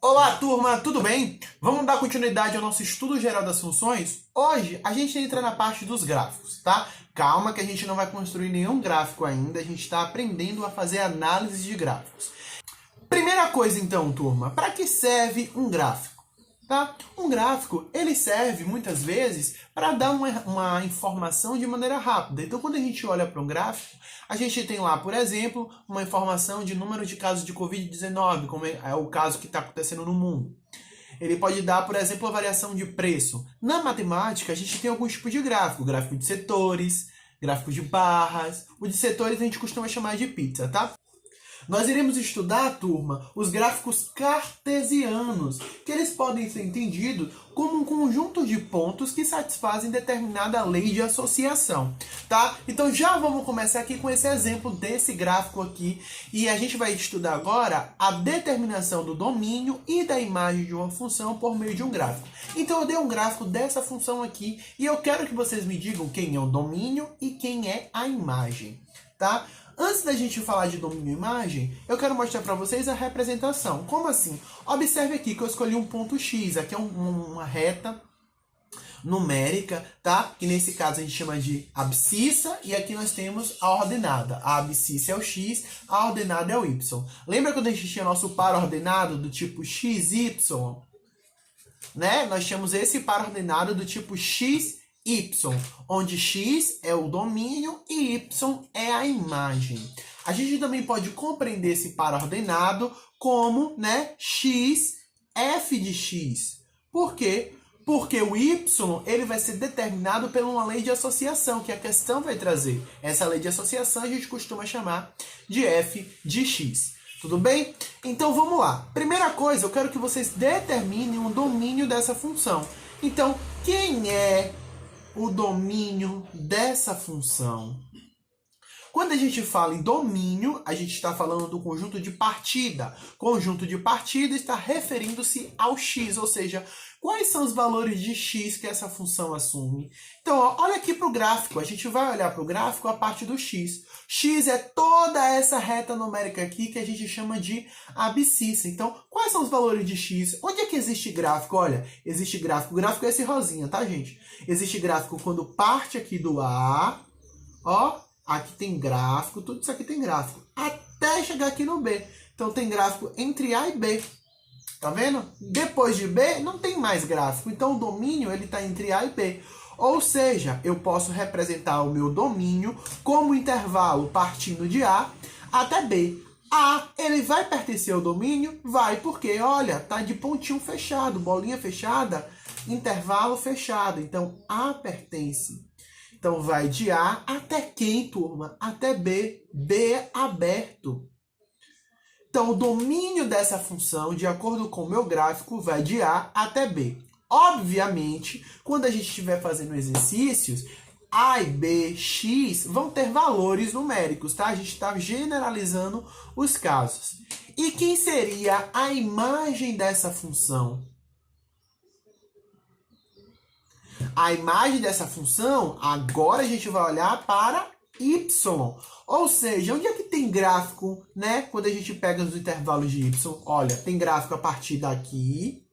Olá, turma, tudo bem? Vamos dar continuidade ao nosso estudo geral das funções? Hoje a gente entra na parte dos gráficos, tá? Calma que a gente não vai construir nenhum gráfico ainda, a gente está aprendendo a fazer análise de gráficos. Primeira coisa então, turma, para que serve um gráfico? Tá? Um gráfico, ele serve muitas vezes para dar uma informação de maneira rápida. Então, quando a gente olha para um gráfico, a gente tem lá, por exemplo, uma informação de número de casos de Covid-19, como é o caso que está acontecendo no mundo. Ele pode dar, por exemplo, a variação de preço. Na matemática, a gente tem alguns tipos de gráfico. Gráfico de setores, gráfico de barras. O de setores a gente costuma chamar de pizza, tá? Nós iremos estudar, turma, os gráficos cartesianos, que eles podem ser entendidos como um conjunto de pontos que satisfazem determinada lei de associação, tá? Então já vamos começar aqui com esse exemplo desse gráfico aqui, e a gente vai estudar agora a determinação do domínio e da imagem de uma função por meio de um gráfico. Então eu dei um gráfico dessa função aqui, e eu quero que vocês me digam quem é o domínio e quem é a imagem, tá? Antes da gente falar de domínio e imagem, eu quero mostrar para vocês a representação. Como assim? Observe aqui que eu escolhi um ponto X. Aqui é uma reta numérica, tá? Que nesse caso a gente chama de abscissa. E aqui nós temos a ordenada. A abscissa é o X, a ordenada é o Y. Lembra quando a gente tinha nosso par ordenado do tipo XY? Né? Nós tínhamos esse par ordenado do tipo XY, onde X é o domínio e Y é a imagem. A gente também pode compreender esse par ordenado como, né, X, f de X. Por quê? Porque o Y ele vai ser determinado por uma lei de associação, que a questão vai trazer. Essa lei de associação a gente costuma chamar de f de X. Tudo bem? Então vamos lá. Primeira coisa, eu quero que vocês determinem o domínio dessa função. Então, quem é o domínio dessa função? Quando a gente fala em domínio, a gente está falando do conjunto de partida. Conjunto de partida está referindo-se ao x, ou seja, quais são os valores de x que essa função assume. Então, ó, olha aqui para o gráfico. A gente vai olhar para o gráfico a parte do x. X é toda essa reta numérica aqui que a gente chama de abscissa. Então, quais são os valores de x? Onde é que existe gráfico? Olha, existe gráfico. O gráfico é esse rosinha, tá, gente? Existe gráfico quando parte aqui do A, ó, aqui tem gráfico, tudo isso aqui tem gráfico, até chegar aqui no B. Então, tem gráfico entre A e B. Tá vendo? Depois de B, não tem mais gráfico. Então, o domínio ele está entre A e B. Ou seja, eu posso representar o meu domínio como intervalo partindo de A até B. A, ele vai pertencer ao domínio? Vai, porque, olha, tá de pontinho fechado, bolinha fechada, intervalo fechado. Então, A pertence. Então, vai de A até quem, turma? Até B. B aberto. Então, o domínio dessa função, de acordo com o meu gráfico, vai de A até B. Obviamente, quando a gente estiver fazendo exercícios, A e B, X, vão ter valores numéricos, tá? A gente está generalizando os casos. E quem seria a imagem dessa função? A imagem dessa função, agora a gente vai olhar para y. Ou seja, onde é que tem gráfico, né? Quando a gente pega os intervalos de y, olha, tem gráfico a partir daqui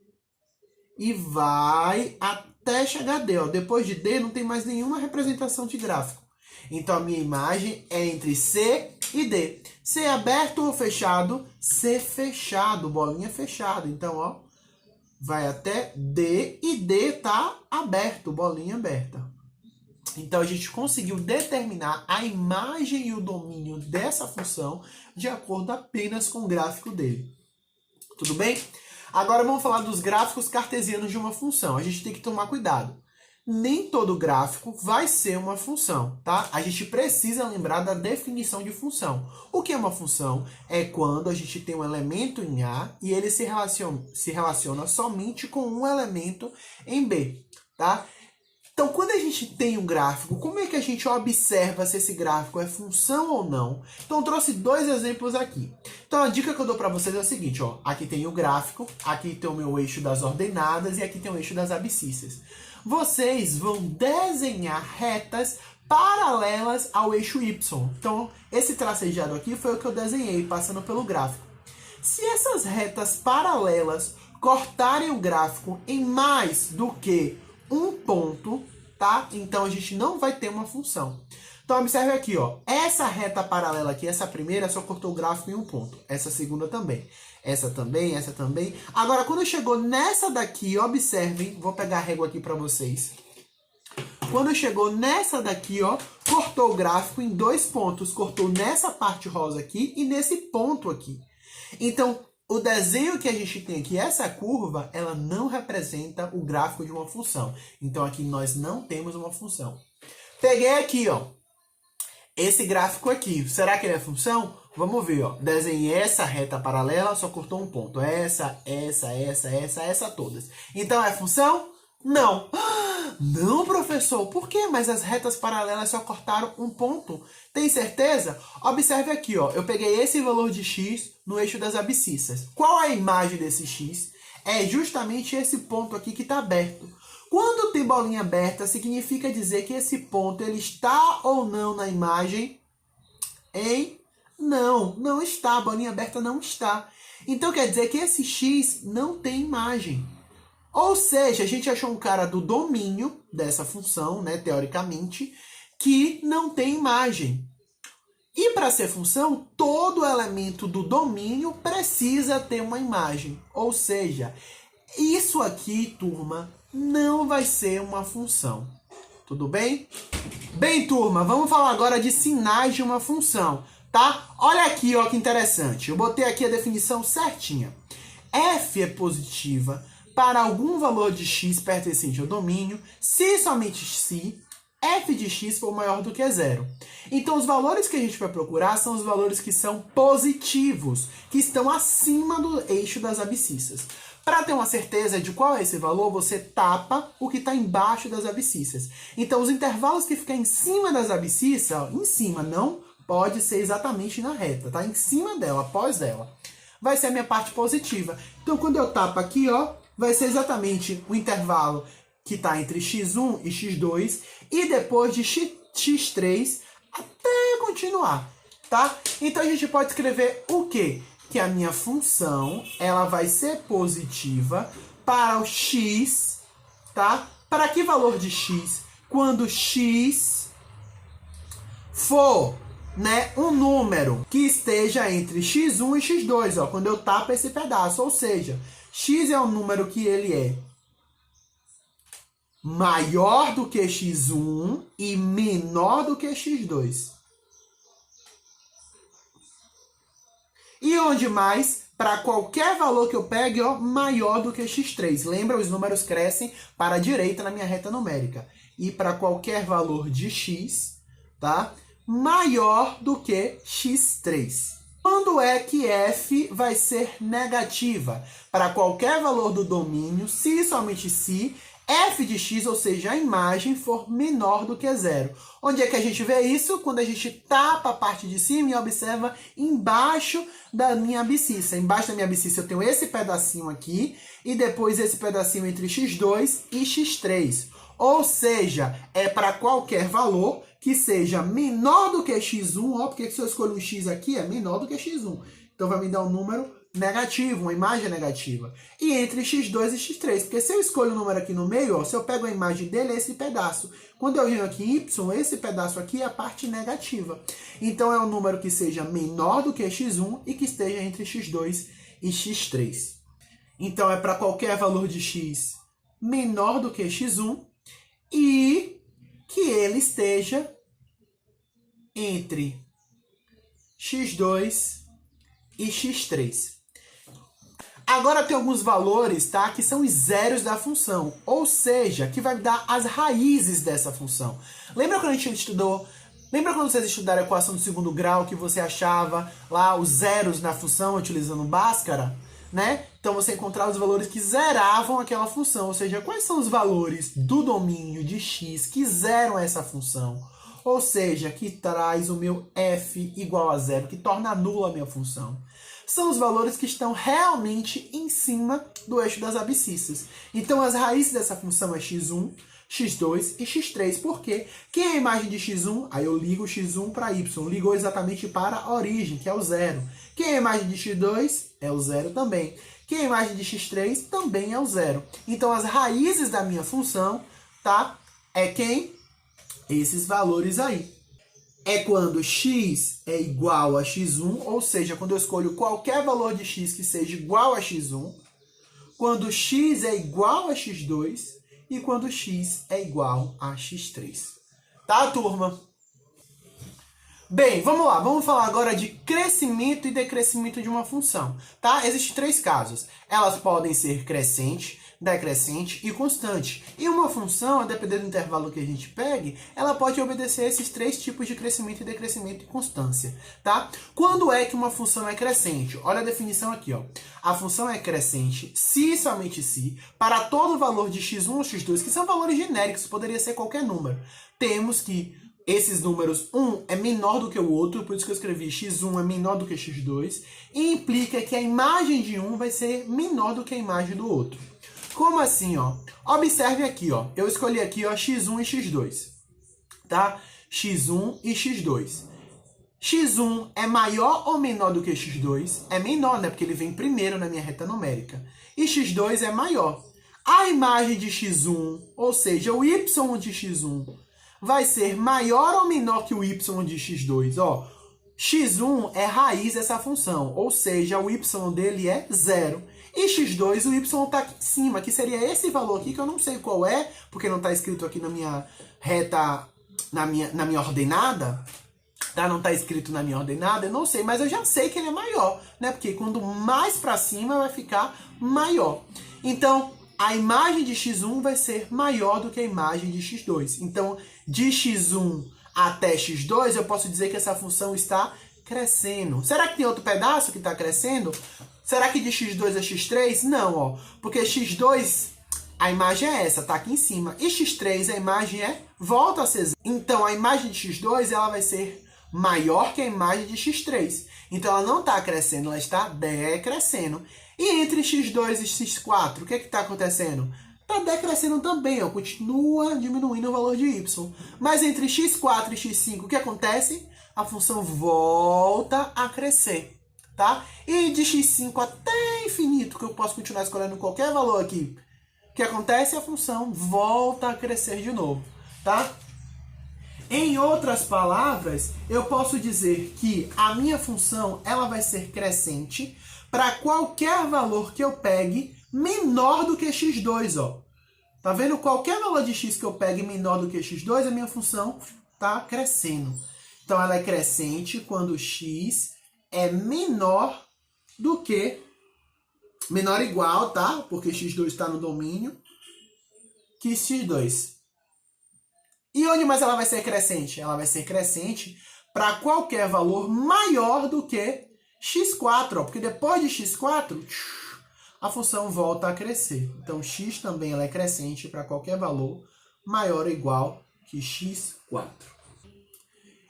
e vai até chegar a D. Ó. Depois de D não tem mais nenhuma representação de gráfico. Então a minha imagem é entre C e D. C aberto ou fechado? C fechado, bolinha fechada. Então, ó, vai até D e D está aberto, bolinha aberta. Então, a gente conseguiu determinar a imagem e o domínio dessa função de acordo apenas com o gráfico dele. Tudo bem? Agora, vamos falar dos gráficos cartesianos de uma função. A gente tem que tomar cuidado. Nem todo gráfico vai ser uma função, tá? A gente precisa lembrar da definição de função. O que é uma função? É quando a gente tem um elemento em A e ele se relaciona somente com um elemento em B, tá? Então, quando a gente tem um gráfico, como é que a gente observa se esse gráfico é função ou não? Então, eu trouxe dois exemplos aqui. Então, a dica que eu dou para vocês é o seguinte, ó. Aqui tem o gráfico, aqui tem o meu eixo das ordenadas e aqui tem o eixo das abscissas. Vocês vão desenhar retas paralelas ao eixo Y. Então, esse tracejado aqui foi o que eu desenhei, passando pelo gráfico. Se essas retas paralelas cortarem o gráfico em mais do que um ponto, tá? Então a gente não vai ter uma função. Então observe aqui, ó. Essa reta paralela aqui, essa primeira, só cortou o gráfico em um ponto. Essa segunda também. Essa também, essa também. Agora, quando chegou nessa daqui, observem, vou pegar a régua aqui para vocês. Quando chegou nessa daqui, ó, cortou o gráfico em 2 pontos. Cortou nessa parte rosa aqui e nesse ponto aqui. Então, o desenho que a gente tem aqui, essa curva, ela não representa o gráfico de uma função. Então, aqui nós não temos uma função. Peguei aqui, ó, esse gráfico aqui. Será que ele é função? Vamos ver, ó. Desenhei essa reta paralela, só cortou um ponto. Essa, todas. Então, é função? Não. Não, professor. Por quê? Mas as retas paralelas só cortaram um ponto. Tem certeza? Observe aqui, ó. Eu peguei esse valor de x no eixo das abscissas. Qual a imagem desse x? É justamente esse ponto aqui que está aberto. Quando tem bolinha aberta, significa dizer que esse ponto ele está ou não na imagem? Hein? Não, não está. A bolinha aberta não está. Então quer dizer que esse x não tem imagem. Ou seja, a gente achou um cara do domínio dessa função, né, teoricamente, que não tem imagem. E para ser função, todo elemento do domínio precisa ter uma imagem. Ou seja, isso aqui, turma, não vai ser uma função. Tudo bem? Bem, turma, vamos falar agora de sinais de uma função, tá? Olha aqui, ó, que interessante. Eu botei aqui a definição certinha. F é positiva para algum valor de x pertencente ao domínio, se e somente se f de x for maior do que zero. Então, os valores que a gente vai procurar são os valores que são positivos, que estão acima do eixo das abscissas. Para ter uma certeza de qual é esse valor, você tapa o que está embaixo das abscissas. Então, os intervalos que ficam em cima das abscissas, ó, em cima, não pode ser exatamente na reta, tá? Em cima dela, após ela, vai ser a minha parte positiva. Então, quando eu tapo aqui, ó, vai ser exatamente o intervalo que está entre x1 e x2 e depois de x3 até continuar, tá? Então, a gente pode escrever o quê? Que a minha função, ela vai ser positiva para o x, tá? Para que valor de x? Quando x for, né, um número que esteja entre x1 e x2, ó, quando eu tapo esse pedaço, ou seja, x é um número que ele é maior do que x1 e menor do que x2. E onde mais, para qualquer valor que eu pegue, ó, maior do que x3. Lembra, os números crescem para a direita na minha reta numérica. E para qualquer valor de x, tá? Maior do que x3. Quando é que f vai ser negativa? Para qualquer valor do domínio, se e somente se f de x, ou seja, a imagem, for menor do que zero. Onde é que a gente vê isso? Quando a gente tapa a parte de cima e observa embaixo da minha abscissa. Embaixo da minha abscissa eu tenho esse pedacinho aqui e depois esse pedacinho entre x2 e x3. Ou seja, é para qualquer valor que seja menor do que x1, ó, porque se eu escolho um x aqui, é menor do que x1. Então vai me dar um número negativo, uma imagem negativa. E entre x2 e x3, porque se eu escolho um número aqui no meio, ó, se eu pego a imagem dele, é esse pedaço. Quando eu venho aqui em y, esse pedaço aqui é a parte negativa. Então é um número que seja menor do que x1 e que esteja entre x2 e x3. Então é para qualquer valor de x menor do que x1 e que ele esteja entre x2 e x3. Agora tem alguns valores, tá, que são os zeros da função, ou seja, que vai dar as raízes dessa função. Lembra quando a gente estudou, lembra quando vocês estudaram a equação do segundo grau, que você achava lá os zeros na função utilizando Bhaskara, né? Então você encontrava os valores que zeravam aquela função, ou seja, quais são os valores do domínio de x que zeram essa função? Ou seja, que traz o meu f igual a zero, que torna nula a minha função. São os valores que estão realmente em cima do eixo das abscissas. Então, as raízes dessa função é x1, x2 e x3. Por quê? Quem é a imagem de x1? Aí eu ligo x1 para y. Ligou exatamente para a origem, que é o 0. Quem é a imagem de x2? É o 0 também. Quem é a imagem de x3? Também é o 0. Então, as raízes da minha função, tá? É quem? Esses valores aí. É quando x é igual a x1, ou seja, quando eu escolho qualquer valor de x que seja igual a x1, quando x é igual a x2 e quando x é igual a x3. Tá, turma? Bem, vamos lá. Vamos falar agora de crescimento e decrescimento de uma função, tá? Existem 3 casos. Elas podem ser crescente, decrescente e constante. E uma função, a depender do intervalo que a gente pegue, ela pode obedecer a esses 3 tipos de crescimento e decrescimento e constância, tá? Quando é que uma função é crescente? Olha a definição aqui, ó. A função é crescente se e somente se, para todo valor de x1 ou x2, que são valores genéricos, poderia ser qualquer número. Temos que esses números, um é menor do que o outro, por isso que eu escrevi x1 é menor do que x2, e implica que a imagem de um vai ser menor do que a imagem do outro. Como assim, ó? Observe aqui, ó. Eu escolhi aqui, ó, x1 e x2, tá? x1 e x2. x1 é maior ou menor do que x2? É menor, né? Porque ele vem primeiro na minha reta numérica. E x2 é maior. A imagem de x1, ou seja, o y de x1, vai ser maior ou menor que o y de x2? Ó, x1 é raiz dessa função, ou seja, o y dele é 0. E x2, o y está aqui em cima, que seria esse valor aqui, que eu não sei qual é, porque não está escrito aqui na minha reta, na minha ordenada, tá? Não está escrito na minha ordenada, eu não sei, mas eu já sei que ele é maior, né? Porque quando mais para cima vai ficar maior. Então, a imagem de x1 vai ser maior do que a imagem de x2. Então, de x1 até x2, eu posso dizer que essa função está crescendo. Será que tem outro pedaço que está crescendo? Será que de x2 a x3? Não, ó. Porque x2, a imagem é essa, tá aqui em cima. E x3, a imagem volta a ser 0. Então, a imagem de x2, ela vai ser maior que a imagem de x3. Então, ela não está crescendo, ela está decrescendo. E entre x2 e x4, o que está acontecendo? Está decrescendo também, ó, continua diminuindo o valor de y. Mas entre x4 e x5, o que acontece? A função volta a crescer, tá? E de x5 até infinito, que eu posso continuar escolhendo qualquer valor aqui, o que acontece? A função volta a crescer de novo, tá? Em outras palavras, eu posso dizer que a minha função ela vai ser crescente para qualquer valor que eu pegue menor do que x2, ó. Tá vendo? Qualquer valor de x que eu pegue menor do que x2, a minha função tá crescendo. Então, ela é crescente quando x é menor do que... menor ou igual, tá? Porque x2 está no domínio, que x2. E onde mais ela vai ser crescente? Ela vai ser crescente para qualquer valor maior do que x4, ó, porque depois de x4, a função volta a crescer. Então, x também ela é crescente para qualquer valor maior ou igual que x4.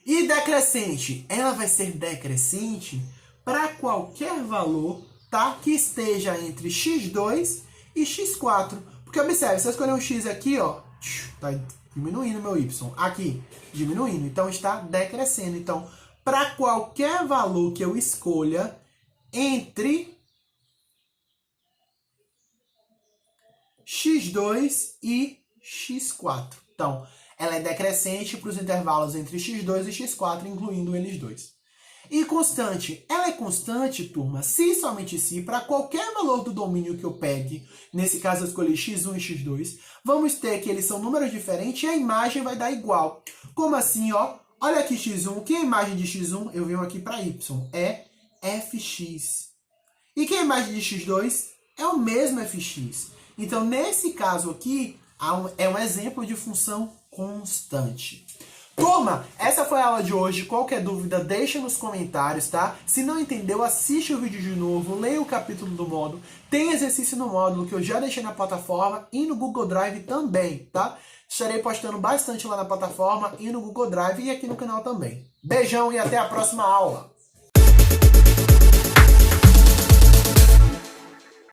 E decrescente? Ela vai ser decrescente para qualquer valor, tá, que esteja entre x2 e x4. Porque observe, se eu escolher um x aqui, ó, tá diminuindo meu y. Aqui, diminuindo. Então, está decrescendo. Então, para qualquer valor que eu escolha entre x2 e x4. Então, ela é decrescente para os intervalos entre x2 e x4, incluindo eles dois. E constante. Ela é constante, turma, se e somente se, para qualquer valor do domínio que eu pegue, nesse caso eu escolhi x1 e x2, vamos ter que eles são números diferentes e a imagem vai dar igual. Como assim, ó? Olha aqui x1, que é a imagem de x1? Eu venho aqui para y, é fx. E que é a imagem de x2? É o mesmo fx. Então, nesse caso aqui, é um exemplo de função constante. Turma, essa foi a aula de hoje. Qualquer dúvida, deixa nos comentários, tá? Se não entendeu, assiste o vídeo de novo, leia o capítulo do módulo. Tem exercício no módulo que eu já deixei na plataforma e no Google Drive também, tá? Estarei postando bastante lá na plataforma e no Google Drive e aqui no canal também. Beijão e até a próxima aula!